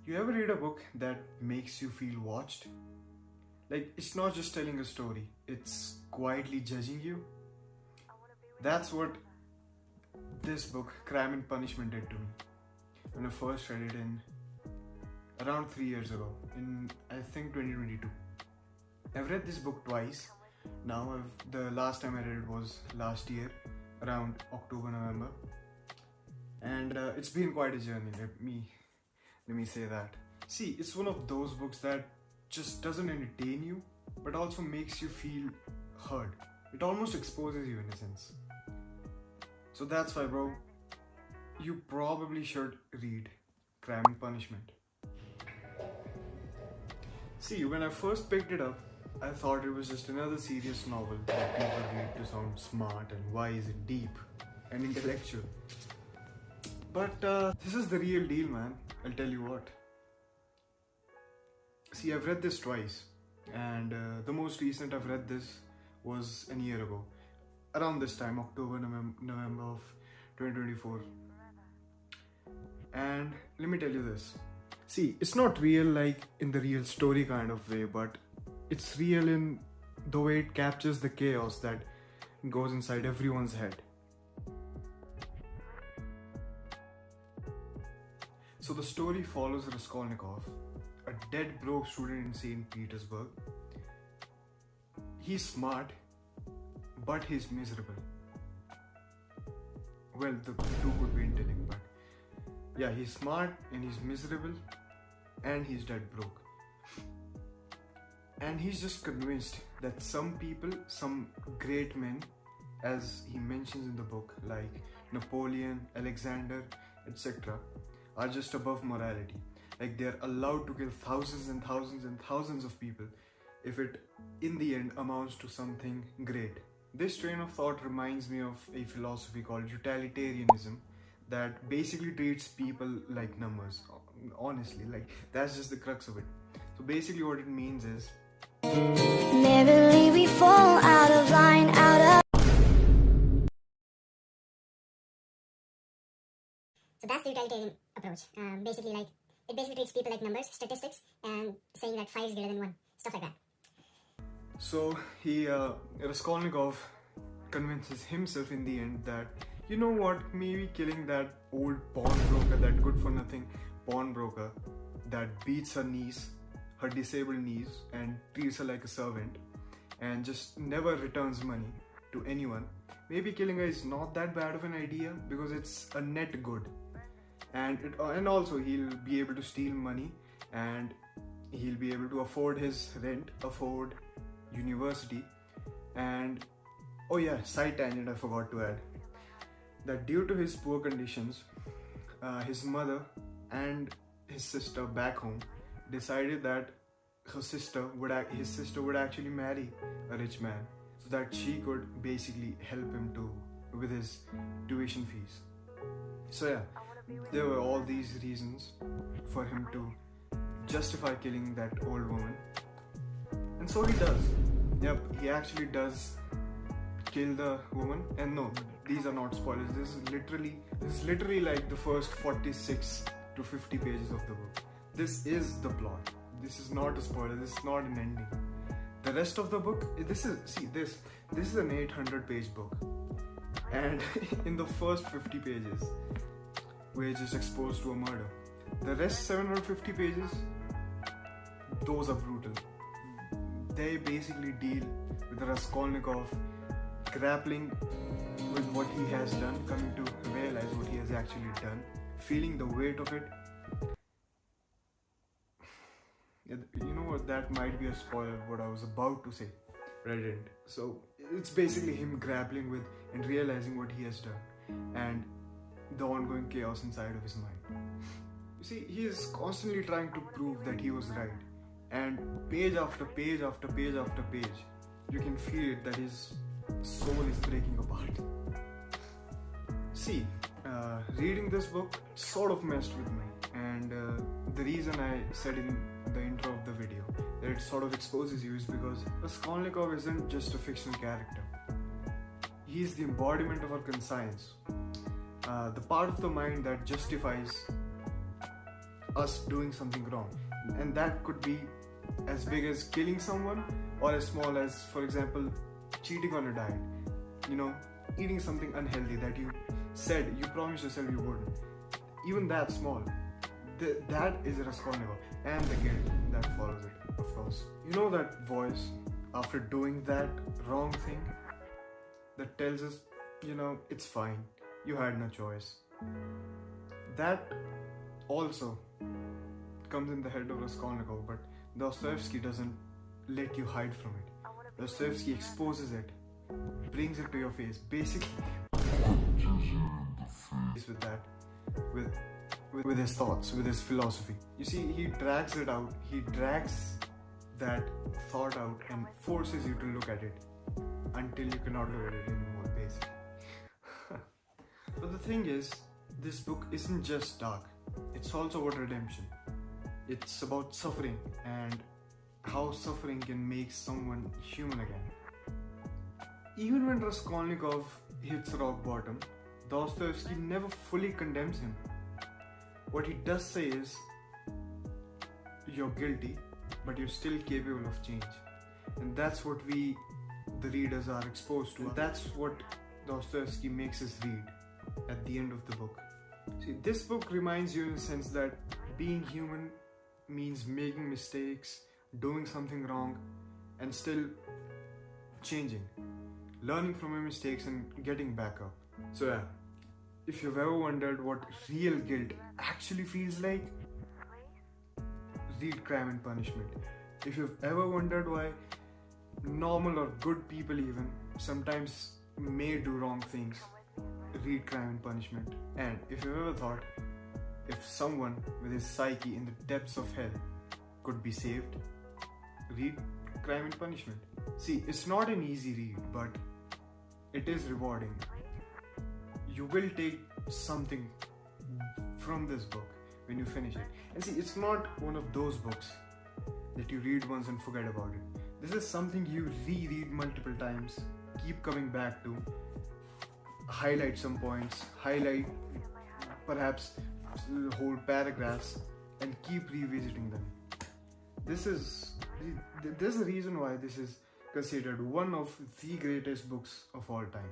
You ever read a book that makes you feel watched? Like, it's not just telling a story, it's quietly judging you. That's what this book, Crime and Punishment, did to me when I first read it in around 3 years ago, in I think 2022. I've read this book twice. Now, the last time I read it was last year, around October, November. And it's been quite a journey, let me say that. See, it's one of those books that just doesn't entertain you, but also makes you feel heard. It almost exposes you in a sense. So that's why, bro, you probably should read Crime and Punishment. See, when I first picked it up, I thought it was just another serious novel that people read to sound smart and wise and deep and intellectual. But this is the real deal, man. I'll tell you what. See, I've read this twice, and the most recent I've read this was a year ago, around this time, October, November of 2024. And let me tell you this. See, it's not real like in the real story kind of way, but it's real in the way it captures the chaos that goes inside everyone's head. So the story follows Raskolnikov, a dead broke student in St. Petersburg. He's smart, but he's miserable. Well, the two could be interlinked, but yeah, he's smart and he's miserable and he's dead broke. And he's just convinced that some people, some great men, as he mentions in the book, like Napoleon, Alexander, etc., are just above morality. Like, they're allowed to kill thousands and thousands and thousands of people if it in the end amounts to something great. This train of thought reminds me of a philosophy called utilitarianism that basically treats people like numbers. Honestly, like, that's just the crux of it. So basically what it means is, merrily we fall out of line, So that's the utilitarian approach. Basically, like, it basically treats people like numbers, statistics, and saying that 5 is greater than 1, stuff like that. So Raskolnikov convinces himself in the end that, you know what, maybe killing that old pawnbroker, that good-for-nothing pawnbroker that beats her niece, her disabled niece, and treats her like a servant and just never returns money to anyone, maybe killing her is not that bad of an idea because it's a net good. And also he'll be able to steal money and he'll be able to afford his rent, afford university, and oh yeah, side tangent I forgot to add, that due to his poor conditions, his mother and his sister back home decided that his sister would actually marry a rich man so that she could basically help him with his tuition fees. So yeah, there were all these reasons for him to justify killing that old woman, and so he does. Yep, he actually does kill the woman. And no, these are not spoilers. This is literally like the first 46 to 50 pages of the book. This is the plot. This is not a spoiler. This is not an ending. The rest of the book, this is an 800-page book, and in the first 50 pages, we're just exposed to a murder. The rest 750 pages, those are brutal. They basically deal with Raskolnikov grappling with what he has done, coming to realize what he has actually done, feeling the weight of it. You know what, that might be a spoiler what I was about to say, but I didn't. So it's basically him grappling with and realizing what he has done and the ongoing chaos inside of his mind. You see, he is constantly trying to prove that he was right, and page after page after page after page, you can feel it that his soul is breaking apart. See, reading this book sort of messed with me, and the reason I said in the intro of the video that it sort of exposes you is because Raskolnikov isn't just a fictional character. He is the embodiment of our conscience, the part of the mind that justifies us doing something wrong, and that could be as big as killing someone or as small as, for example, cheating on a diet, eating something unhealthy that you said, you promised yourself you wouldn't. Even that small, that is Raskolnikov, and the guilt that follows it, of course. You know that voice after doing that wrong thing that tells us, it's fine, you had no choice. That also comes in the head of Raskolnikov, but Dostoevsky doesn't let you hide from it. Dostoevsky exposes it, brings it to your face, basically with that, with his thoughts, with his philosophy. You see, he drags it out, he drags that thought out and forces you to look at it until you cannot look at it anymore, basically. But the thing is, this book isn't just dark, it's also about redemption. It's about suffering and how suffering can make someone human again. Even when Raskolnikov hits rock bottom, Dostoevsky never fully condemns him. What he does say is, you're guilty, but you're still capable of change. And that's what we, the readers, are exposed to. And that's what Dostoevsky makes us read at the end of the book. See, this book reminds you in a sense that being human means making mistakes, doing something wrong, and still changing, learning from your mistakes and getting back up. So yeah, if you've ever wondered what real guilt actually feels like, read Crime and Punishment. If you've ever wondered why normal or good people even sometimes may do wrong things, read Crime and Punishment. And if you've ever thought if someone with his psyche in the depths of hell could be saved, read Crime and Punishment. See, it's not an easy read, but it is rewarding. You will take something from this book when you finish it. And see, it's not one of those books that you read once and forget about it. This is something you reread multiple times, keep coming back to, highlight some points, highlight perhaps whole paragraphs, and keep revisiting them. There's a reason why this is considered one of the greatest books of all time.